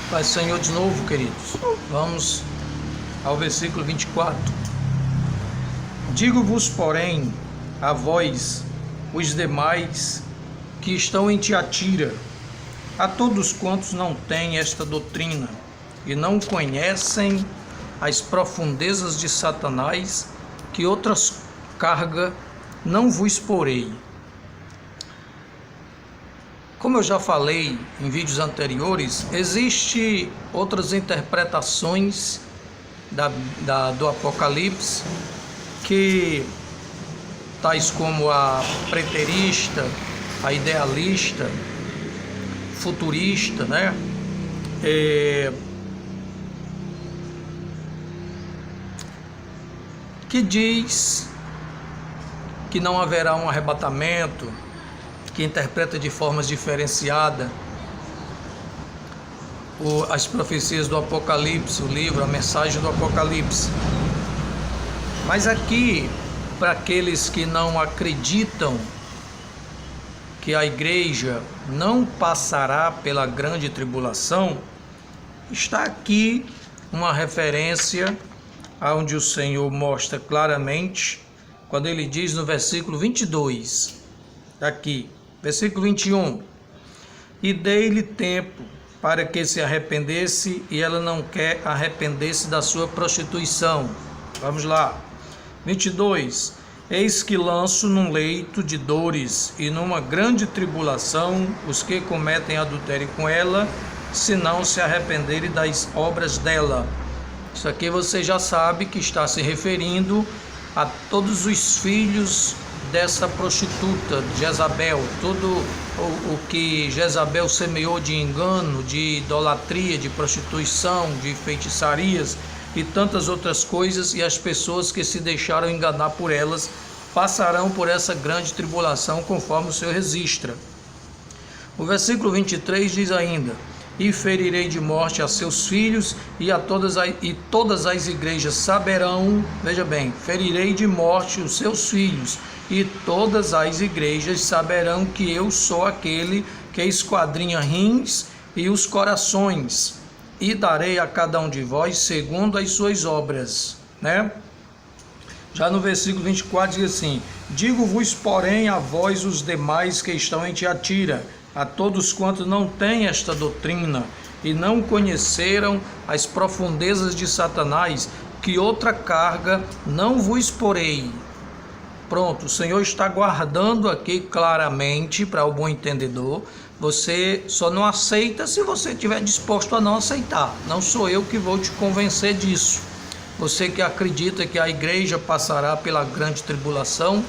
Pai Senhor, de novo, queridos, vamos ao versículo 24. Digo-vos, porém, a vós, os demais que estão em Tiatira, a todos quantos não têm esta doutrina e não conhecem as profundezas de Satanás, que outras carga não vos porei. Como eu já falei em vídeos anteriores, existem outras interpretações do Apocalipse, que tais como a preterista, a idealista, futurista, né? Que diz que não haverá um arrebatamento, que interpreta de formas diferenciadas as profecias do Apocalipse, o livro, a mensagem do Apocalipse. Mas aqui, para aqueles que não acreditam que a igreja não passará pela grande tribulação, está aqui uma referência onde o Senhor mostra claramente, quando ele diz no versículo 22, aqui, versículo 21, e dei-lhe tempo para que se arrependesse, e ela não quer arrepender-se da sua prostituição. Vamos lá. 22, eis que lanço num leito de dores e numa grande tribulação os que cometem adultério com ela, se não se arrependerem das obras dela. Isso aqui você já sabe que está se referindo a todos os filhos dessa prostituta, Jezabel, tudo o que Jezabel semeou de engano, de idolatria, de prostituição, de feitiçarias e tantas outras coisas, e as pessoas que se deixaram enganar por elas passarão por essa grande tribulação, conforme o Senhor registra. O versículo 23 diz ainda: e ferirei de morte a seus filhos, e todas as igrejas saberão, veja bem, ferirei de morte os seus filhos, e todas as igrejas saberão que eu sou aquele que esquadrinha rins e os corações, e darei a cada um de vós segundo as suas obras, né? Já no versículo 24 diz assim: digo-vos, porém, a vós os demais que estão em Tiatira, a todos quantos não têm esta doutrina e não conheceram as profundezas de Satanás, que outra carga não vos porei. Pronto, o Senhor está guardando aqui claramente para o bom entendedor. Você só não aceita se você estiver disposto a não aceitar. Não sou eu que vou te convencer disso. Você que acredita que a igreja passará pela grande tribulação,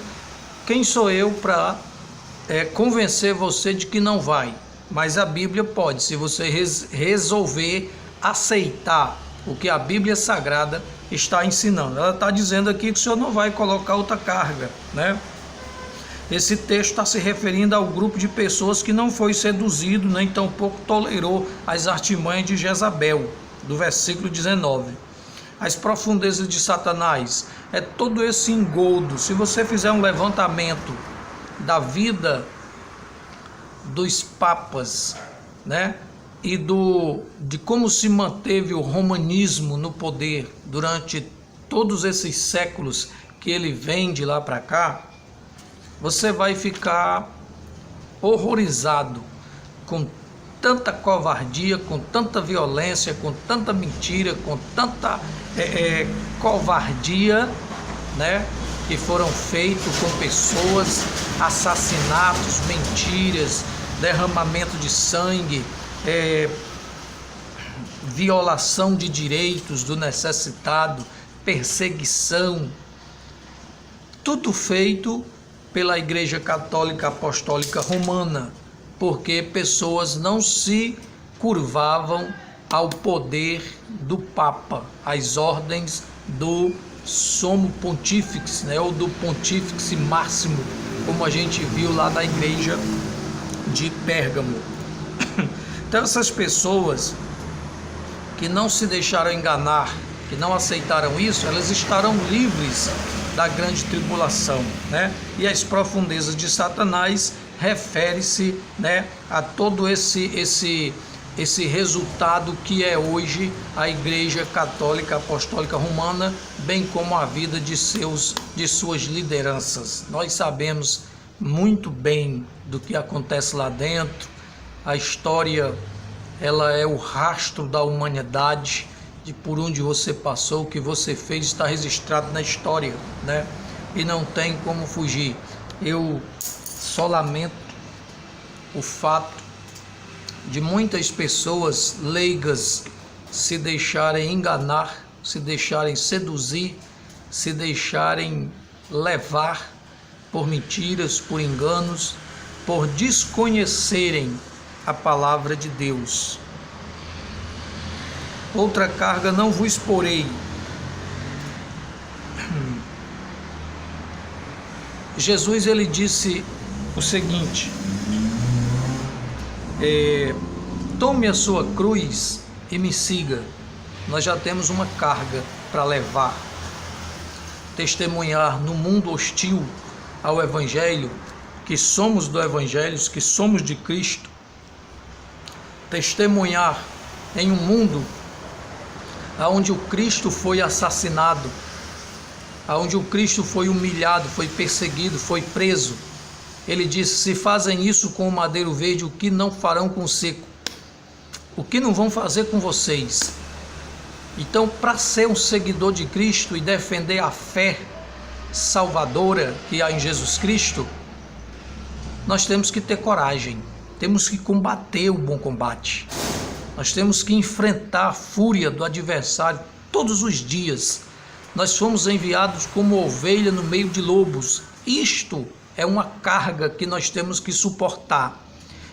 quem sou eu para convencer você de que não vai? Mas a Bíblia pode, se você resolver aceitar o que a Bíblia Sagrada está ensinando. Ela está dizendo aqui que o Senhor não vai colocar outra carga, né? Esse texto está se referindo ao grupo de pessoas que não foi seduzido, nem tampouco tolerou as artimanhas de Jezabel, do versículo 19. As profundezas de Satanás é todo esse engodo. Se você fizer um levantamento da vida dos papas, né, e de como se manteve o romanismo no poder durante todos esses séculos que ele vem de lá para cá, você vai ficar horrorizado com tanta covardia, com tanta violência, com tanta mentira, com tanta covardia, né, que foram feitos com pessoas, assassinatos, mentiras, derramamento de sangue, violação de direitos do necessitado, perseguição, tudo feito pela Igreja Católica Apostólica Romana, porque pessoas não se curvavam ao poder do Papa, às ordens do Sumo Pontífice, né, ou do Pontífice Máximo, como a gente viu lá na igreja de Pérgamo. Então essas pessoas que não se deixaram enganar, que não aceitaram isso, elas estarão livres da grande tribulação, né? E as profundezas de Satanás refere-se, né, a todo esse esse resultado que é hoje a Igreja Católica Apostólica Romana, bem como a vida de suas lideranças. Nós sabemos muito bem do que acontece lá dentro. A história, ela é o rastro da humanidade, de por onde você passou, o que você fez está registrado na história, né? E não tem como fugir. Eu só lamento o fato de muitas pessoas leigas se deixarem enganar, se deixarem seduzir, se deixarem levar por mentiras, por enganos, por desconhecerem a palavra de Deus. Outra carga não vos porei. Jesus, ele disse o seguinte: tome a sua cruz e me siga. Nós já temos uma carga para levar. Testemunhar no mundo hostil ao Evangelho, que somos do Evangelho, que somos de Cristo. Testemunhar em um mundo onde o Cristo foi assassinado, onde o Cristo foi humilhado, foi perseguido, foi preso. Ele disse: se fazem isso com o madeiro verde, o que não farão com o seco? O que não vão fazer com vocês? Então, para ser um seguidor de Cristo e defender a fé salvadora que há em Jesus Cristo, nós temos que ter coragem, temos que combater o bom combate. Nós temos que enfrentar a fúria do adversário todos os dias. Nós fomos enviados como ovelha no meio de lobos. Isto é uma carga que nós temos que suportar.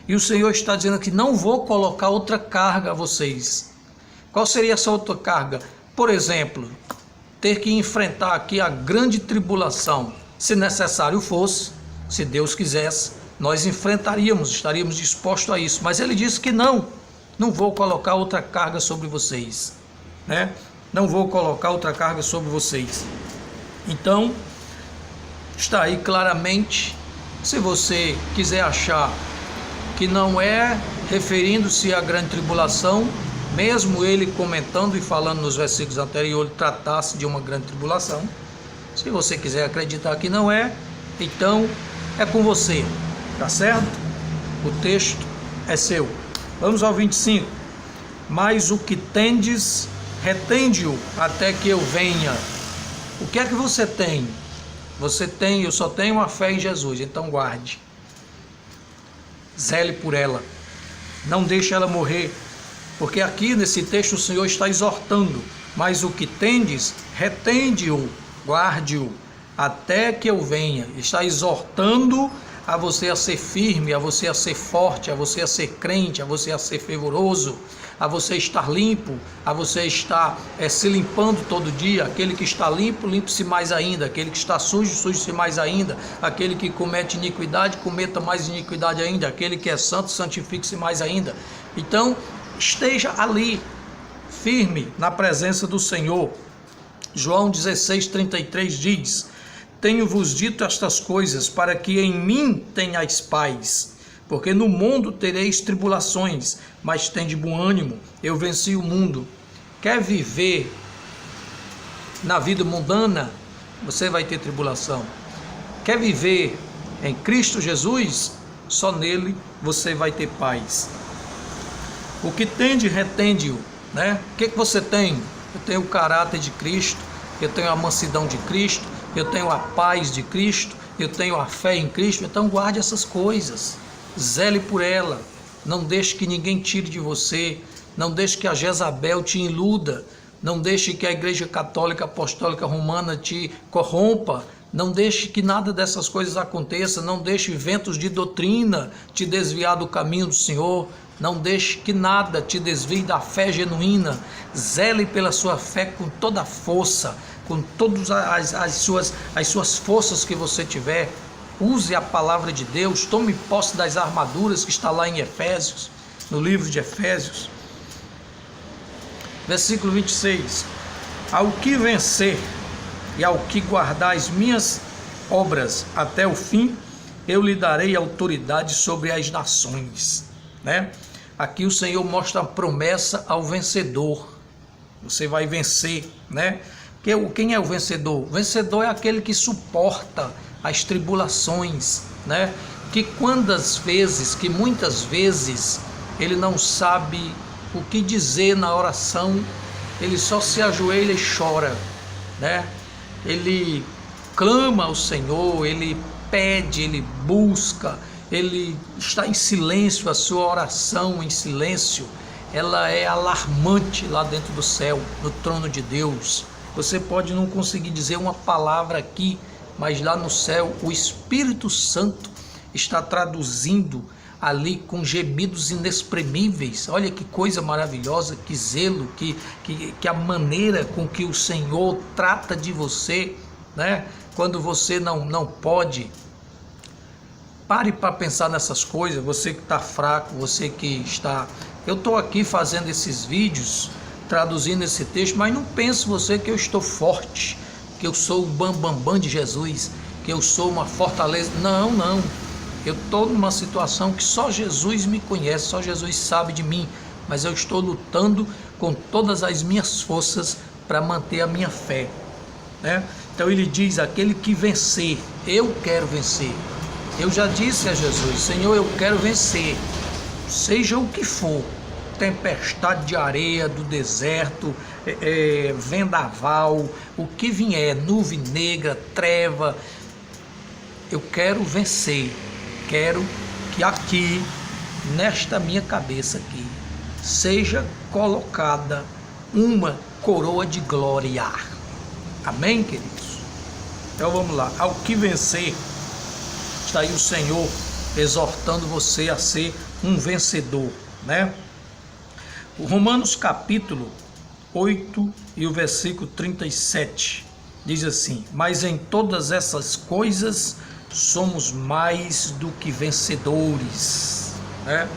E o Senhor está dizendo que não vou colocar outra carga a vocês. Qual seria essa outra carga? Por exemplo, ter que enfrentar aqui a grande tribulação. Se necessário fosse, se Deus quisesse, nós enfrentaríamos, estaríamos dispostos a isso. Mas Ele disse que não vou colocar outra carga sobre vocês, né? Não vou colocar outra carga sobre vocês. Então, está aí claramente. Se você quiser achar que não é referindo-se à grande tribulação, mesmo ele comentando e falando nos versículos anteriores, tratasse de uma grande tribulação. Se você quiser acreditar que não é, então é com você, tá certo? O texto é seu. Vamos ao 25. Mas o que tendes, retende-o até que eu venha. O que é que você tem? Você tem, eu só tenho a fé em Jesus, então guarde. Zele por ela. Não deixe ela morrer. Porque aqui nesse texto o Senhor está exortando. Mas o que tendes, retende-o, guarde-o, até que eu venha. Está exortando a você a ser firme, a você a ser forte, a você a ser crente, a você a ser fervoroso, a você estar limpo, a você estar se limpando todo dia. Aquele que está limpo, limpe-se mais ainda. Aquele que está sujo, suje-se mais ainda. Aquele que comete iniquidade, cometa mais iniquidade ainda. Aquele que é santo, santifique-se mais ainda. Então, esteja ali, firme na presença do Senhor. João 16:33 diz: tenho-vos dito estas coisas para que em mim tenhais paz. Porque no mundo tereis tribulações, mas tende bom ânimo, eu venci o mundo. Quer viver na vida mundana? Você vai ter tribulação. Quer viver em Cristo Jesus? Só nele você vai ter paz. O que tende, retende-o, né? O que você tem? Eu tenho o caráter de Cristo, eu tenho a mansidão de Cristo, eu tenho a paz de Cristo, eu tenho a fé em Cristo. Então guarde essas coisas, zele por ela, não deixe que ninguém tire de você, não deixe que a Jezabel te iluda, não deixe que a Igreja Católica Apostólica Romana te corrompa, não deixe que nada dessas coisas aconteça, não deixe ventos de doutrina te desviar do caminho do Senhor, não deixe que nada te desvie da fé genuína. Zele pela sua fé com toda a força, com todas as suas forças que você tiver. Use a palavra de Deus, tome posse das armaduras que está lá em Efésios, no livro de Efésios. Versículo 26. Ao que vencer e ao que guardar as minhas obras até o fim, eu lhe darei autoridade sobre as nações, né? Aqui o Senhor mostra a promessa ao vencedor. Você vai vencer, né? Quem é o vencedor? O vencedor é aquele que suporta as tribulações, né? Que muitas vezes, ele não sabe o que dizer na oração, ele só se ajoelha e chora, né? Ele clama ao Senhor, ele pede, ele busca, ele está em silêncio, a sua oração em silêncio, ela é alarmante lá dentro do céu, no trono de Deus. Você pode não conseguir dizer uma palavra aqui, mas lá no céu o Espírito Santo está traduzindo ali com gemidos inexprimíveis. Olha que coisa maravilhosa, que zelo, que a maneira com que o Senhor trata de você, né? Quando você não pode. Pare para pensar nessas coisas, você que está fraco, você que está... Eu estou aqui fazendo esses vídeos, traduzindo esse texto, mas não pense você que eu estou forte, que eu sou o bambambam de Jesus, que eu sou uma fortaleza. Não. Eu estou numa situação que só Jesus me conhece, só Jesus sabe de mim, mas eu estou lutando com todas as minhas forças para manter a minha fé, né? Então ele diz, aquele que vencer, eu quero vencer. Eu já disse a Jesus, Senhor, eu quero vencer, seja o que for, tempestade de areia, do deserto, vendaval, o que vier, nuvem negra, treva, eu quero vencer. Quero que aqui, nesta minha cabeça aqui, seja colocada uma coroa de glória. Amém, queridos? Então vamos lá. Ao que vencer, está aí o Senhor exortando você a ser um vencedor, né? O Romanos capítulo 8 e o versículo 37 diz assim: mas em todas essas coisas somos mais do que vencedores, né?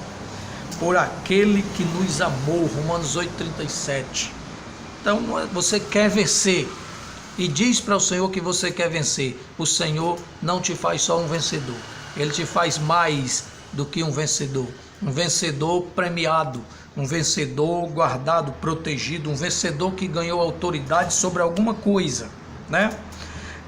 Por aquele que nos amou. Romanos 8:37. Então você quer vencer e diz para o Senhor que você quer vencer. O Senhor não te faz só um vencedor, Ele te faz mais do que um vencedor premiado, um vencedor guardado, protegido, um vencedor que ganhou autoridade sobre alguma coisa, né?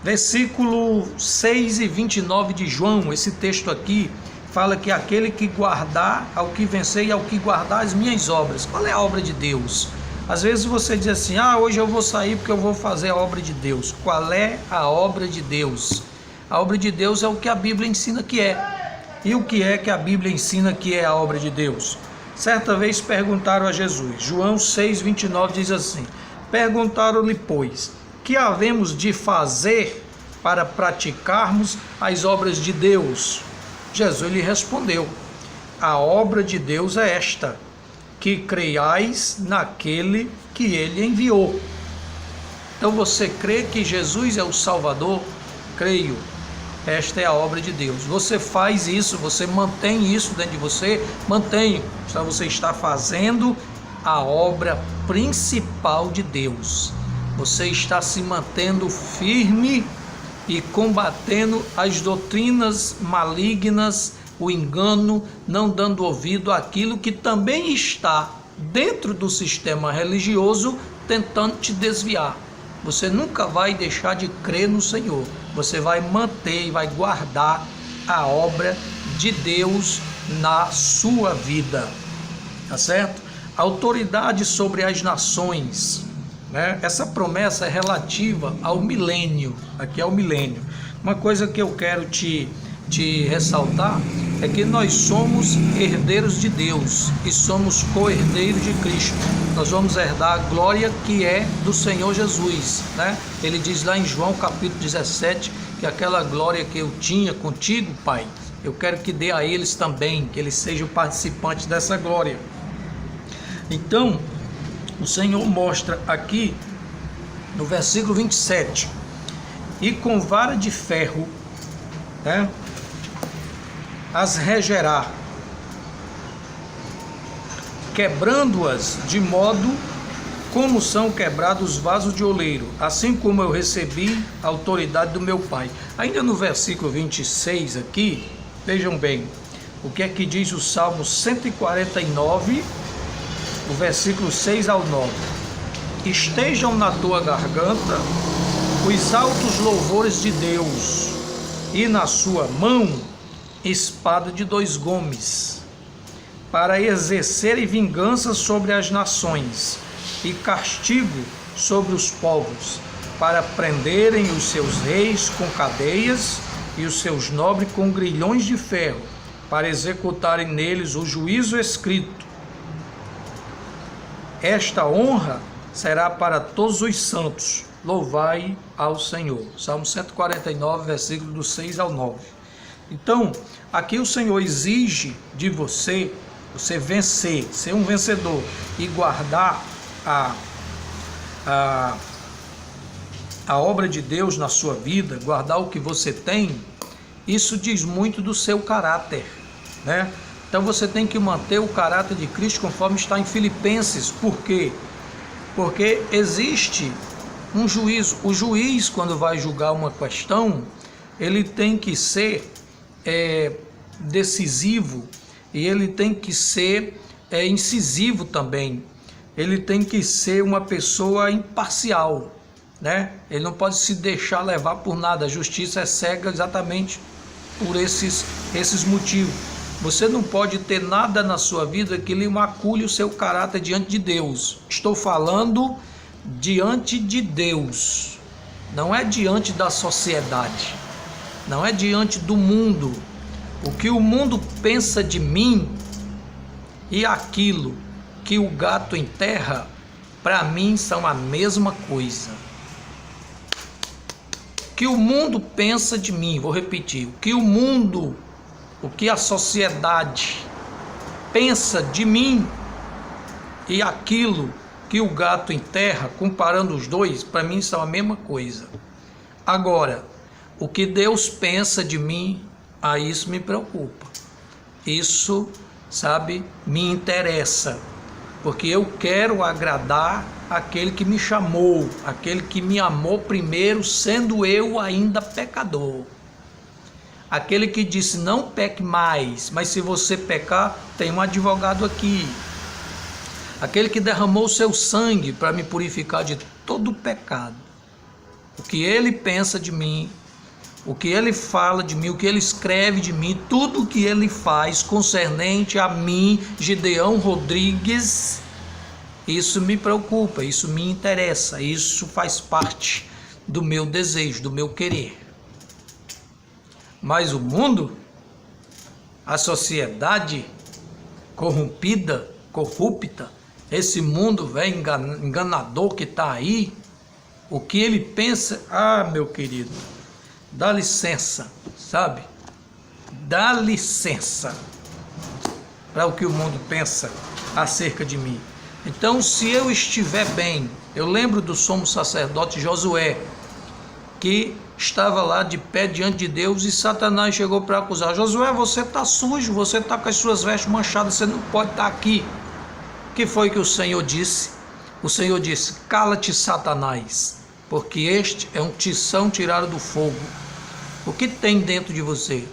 Versículo 6 e 29 de João, esse texto aqui fala que aquele que guardar, ao que vencer e ao que guardar as minhas obras. Qual é a obra de Deus? Às vezes você diz assim, hoje eu vou sair porque eu vou fazer a obra de Deus. Qual é a obra de Deus? A obra de Deus é o que a Bíblia ensina que é. E o que é que a Bíblia ensina que é a obra de Deus? Certa vez perguntaram a Jesus, João 6:29 diz assim, perguntaram-lhe, pois, que havemos de fazer para praticarmos as obras de Deus? Jesus lhe respondeu, a obra de Deus é esta, que creiais naquele que ele enviou. Então você crê que Jesus é o Salvador? Creio. Esta é a obra de Deus. Você faz isso, você mantém isso dentro de você? Mantém. Então você está fazendo a obra principal de Deus. Você está se mantendo firme e combatendo as doutrinas malignas, o engano, não dando ouvido àquilo que também está dentro do sistema religioso tentando te desviar. Você nunca vai deixar de crer no Senhor. Você vai manter e vai guardar a obra de Deus na sua vida. Tá certo? Autoridade sobre as nações, né? Essa promessa é relativa ao milênio. Aqui é o milênio. Uma coisa que eu quero te ressaltar é que nós somos herdeiros de Deus e somos co-herdeiros de Cristo. Nós vamos herdar a glória que é do Senhor Jesus, né? Ele diz lá em João capítulo 17 que aquela glória que eu tinha contigo, Pai, eu quero que dê a eles também, que eles sejam participantes dessa glória. Então o Senhor mostra aqui no versículo 27, e com vara de ferro, né, as regerá, quebrando-as de modo como são quebrados os vasos de oleiro, assim como eu recebi a autoridade do meu Pai. Ainda no versículo 26 aqui, vejam bem, o que é que diz o Salmo 149, o versículo 6 ao 9. Estejam na tua garganta os altos louvores de Deus, e na sua mão espada de dois gumes, para exercerem vingança sobre as nações e castigo sobre os povos, para prenderem os seus reis com cadeias e os seus nobres com grilhões de ferro, para executarem neles o juízo escrito. Esta honra será para todos os santos. Louvai ao Senhor. Salmo 149, versículo do 6 ao 9. Então, aqui o Senhor exige de você vencer, ser um vencedor e guardar a obra de Deus na sua vida, guardar o que você tem. Isso diz muito do seu caráter, né? Então você tem que manter o caráter de Cristo conforme está em Filipenses. Por quê? Porque existe um juízo. O juiz, quando vai julgar uma questão, ele tem que ser decisivo, e ele tem que ser incisivo também. Ele tem que ser uma pessoa imparcial, né? Ele não pode se deixar levar por nada. A justiça é cega exatamente por esses motivos. Você não pode ter nada na sua vida que lhe macule o seu caráter diante de Deus. Estou falando diante de Deus, não é diante da sociedade, não é diante do mundo. O que o mundo pensa de mim e aquilo que o gato enterra, para mim são a mesma coisa. O que o mundo pensa de mim, vou repetir, o que a sociedade pensa de mim e aquilo que o gato enterra, comparando os dois, para mim são a mesma coisa. Agora, o que Deus pensa de mim, isso me preocupa. Isso, me interessa, porque eu quero agradar aquele que me chamou, aquele que me amou primeiro, sendo eu ainda pecador. Aquele que disse, não peque mais, mas se você pecar, tem um advogado aqui. Aquele que derramou o seu sangue para me purificar de todo o pecado. O que ele pensa de mim, o que ele fala de mim, o que ele escreve de mim, tudo o que ele faz concernente a mim, Gideão Rodrigues, isso me preocupa, isso me interessa, isso faz parte do meu desejo, do meu querer. Mas o mundo, a sociedade corrupta, esse mundo velho enganador que está aí, o que ele pensa, meu querido, dá licença, dá licença para o que o mundo pensa acerca de mim. Então, se eu estiver bem, eu lembro do sumo sacerdote Josué, que estava lá de pé diante de Deus, e Satanás chegou para acusar: Josué, você está sujo, você está com as suas vestes manchadas, você não pode estar aqui. O que foi que o Senhor disse? O Senhor disse: cala-te, Satanás, porque este é um tição tirado do fogo. O que tem dentro de você?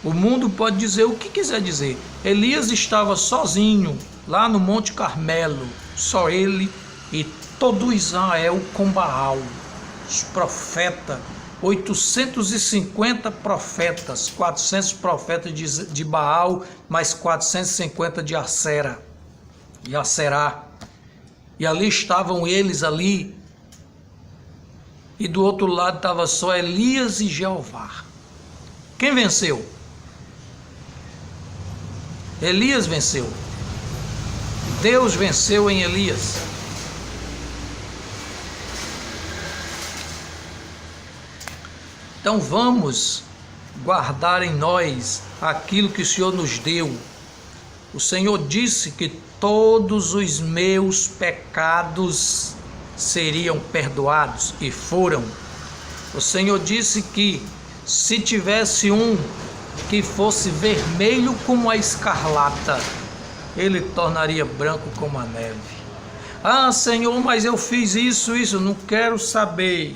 O mundo pode dizer o que quiser dizer. Elias estava sozinho lá no Monte Carmelo, só ele e todo Israel com Baal. Os profetas, 850 profetas, 400 profetas de Baal, mais 450 de Aserá. E ali estavam eles ali, e do outro lado estava só Elias e Jeová. Quem venceu? Elias venceu. Deus venceu em Elias. Então vamos guardar em nós aquilo que o Senhor nos deu. O Senhor disse que todos os meus pecados seriam perdoados, e foram. O Senhor disse que se tivesse um que fosse vermelho como a escarlata, ele tornaria branco como a neve. Senhor, mas eu fiz isso, não quero saber.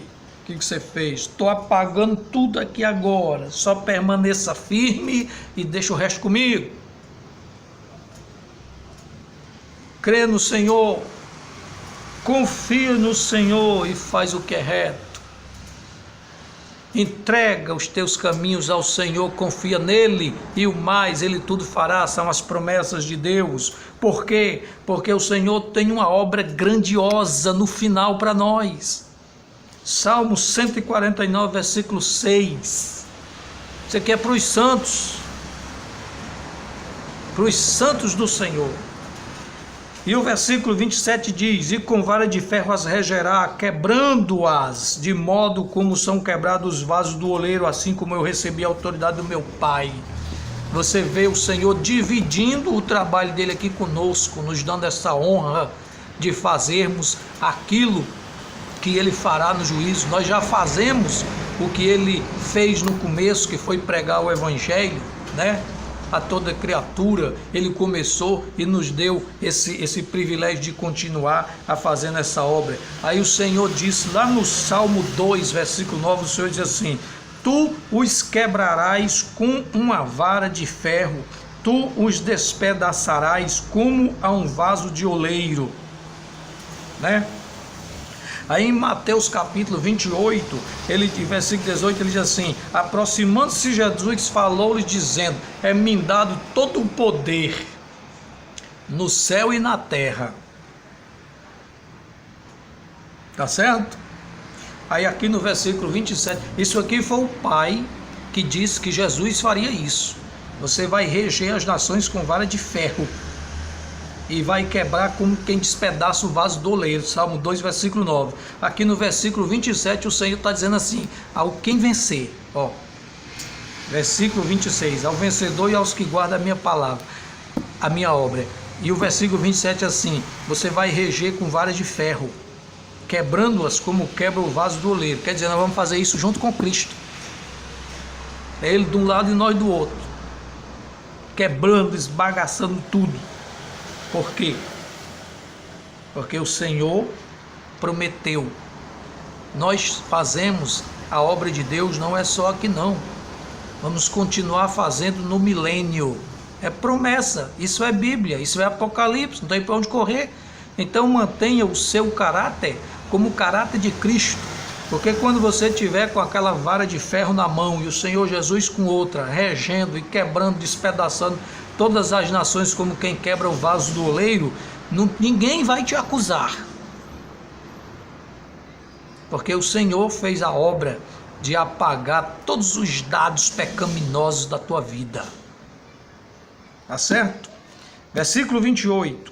que você fez? Estou apagando tudo aqui agora. Só permaneça firme e deixa o resto comigo. Crê no Senhor. Confia no Senhor e faz o que é reto. Entrega os teus caminhos ao Senhor, confia nele e o mais ele tudo fará, são as promessas de Deus. Por quê? Porque o Senhor tem uma obra grandiosa no final para nós. Salmo 149, versículo 6. Isso aqui é para os santos do Senhor. E o versículo 27 diz: e com vara de ferro as regerá, quebrando-as, de modo como são quebrados os vasos do oleiro, assim como eu recebi a autoridade do meu Pai. Você vê o Senhor dividindo o trabalho dele aqui conosco, nos dando essa honra de fazermos aquilo que ele fará no juízo. Nós já fazemos o que ele fez no começo, que foi pregar o evangelho, né? A toda criatura, ele começou e nos deu esse privilégio de continuar a fazendo essa obra. Aí o Senhor disse lá no Salmo 2, versículo 9, o Senhor diz assim: tu os quebrarás com uma vara de ferro, tu os despedaçarás como a um vaso de oleiro, né? Aí em Mateus capítulo 28, versículo 18, ele diz assim: aproximando-se Jesus, falou-lhes dizendo: é-me dado todo o poder no céu e na terra. Tá certo? Aí aqui no versículo 27, isso aqui foi o Pai que disse que Jesus faria isso. Você vai reger as nações com vara de ferro e vai quebrar como quem despedaça o vaso do oleiro. Salmo 2, versículo 9. Aqui no versículo 27, o Senhor está dizendo assim: ao quem vencer, ó, versículo 26, ao vencedor e aos que guardam a minha palavra, a minha obra. E o versículo 27 assim: você vai reger com varas de ferro, quebrando-as como quebra o vaso do oleiro. Quer dizer, nós vamos fazer isso junto com Cristo. É ele de um lado e nós do outro, quebrando, esbagaçando tudo. Por quê? Porque o Senhor prometeu. Nós fazemos a obra de Deus, não é só aqui não. Vamos continuar fazendo no milênio. É promessa, isso é Bíblia, isso é Apocalipse, não tem para onde correr. Então mantenha o seu caráter como o caráter de Cristo. Porque quando você tiver com aquela vara de ferro na mão e o Senhor Jesus com outra, regendo e quebrando, despedaçando todas as nações como quem quebra o vaso do oleiro, ninguém vai te acusar. Porque o Senhor fez a obra de apagar todos os dados pecaminosos da tua vida. Tá certo? Versículo 28.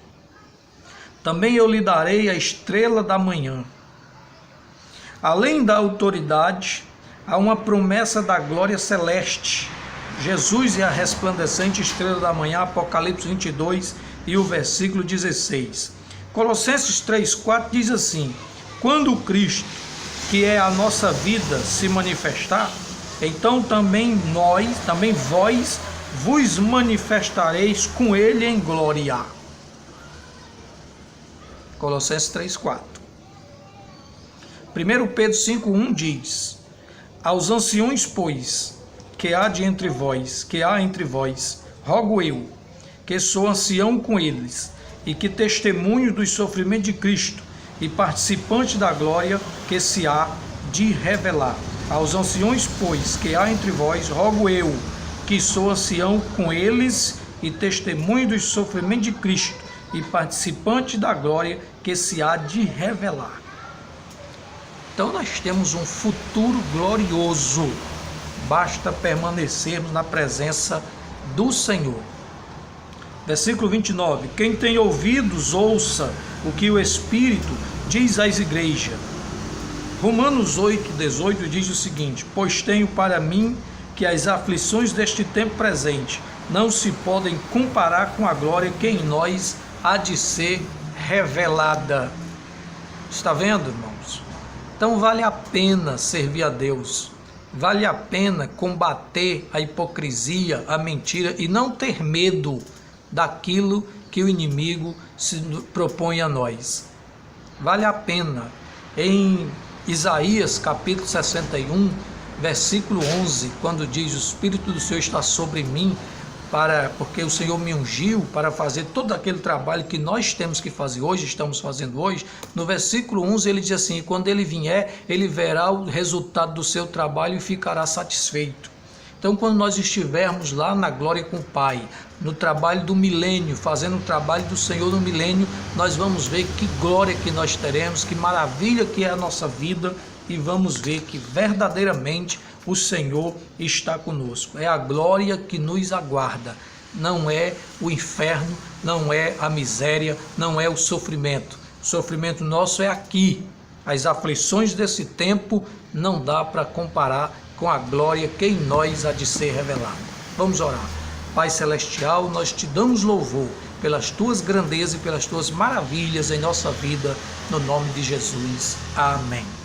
Também eu lhe darei a estrela da manhã. Além da autoridade, há uma promessa da glória celeste. Jesus é a resplandecente estrela da manhã, Apocalipse 22 e o versículo 16. Colossenses 3,4 diz assim: quando Cristo, que é a nossa vida, se manifestar, então também vós vos manifestareis com ele em glória. Colossenses 3,4. 1 Pedro 5,1 diz: aos anciões, pois, que há entre vós, rogo eu, que sou ancião com eles, e que testemunho dos sofrimentos de Cristo, e participante da glória que se há de revelar. Aos anciões, pois, que há entre vós, rogo eu, que sou ancião com eles, e testemunho dos sofrimentos de Cristo, e participante da glória que se há de revelar. Então nós temos um futuro glorioso. Basta permanecermos na presença do Senhor. Versículo 29. Quem tem ouvidos, ouça o que o Espírito diz às igrejas. Romanos 8,18 diz o seguinte: pois tenho para mim que as aflições deste tempo presente não se podem comparar com a glória que em nós há de ser revelada. Está vendo, irmãos? Então vale a pena servir a Deus. Vale a pena combater a hipocrisia, a mentira e não ter medo daquilo que o inimigo se propõe a nós. Vale a pena. Em Isaías capítulo 61, versículo 11, quando diz: o Espírito do Senhor está sobre mim, porque o Senhor me ungiu para fazer todo aquele trabalho que nós temos que fazer hoje, estamos fazendo hoje. No versículo 11 ele diz assim: quando ele vier, ele verá o resultado do seu trabalho e ficará satisfeito. Então, quando nós estivermos lá na glória com o Pai, no trabalho do milênio, fazendo o trabalho do Senhor no milênio, nós vamos ver que glória que nós teremos, que maravilha que é a nossa vida, e vamos ver que verdadeiramente o Senhor está conosco. É a glória que nos aguarda, não é o inferno, não é a miséria, não é o sofrimento. O sofrimento nosso é aqui. As aflições desse tempo não dá para comparar com a glória que em nós há de ser revelada. Vamos orar. Pai Celestial, nós te damos louvor pelas tuas grandezas e pelas tuas maravilhas em nossa vida, no nome de Jesus. Amém.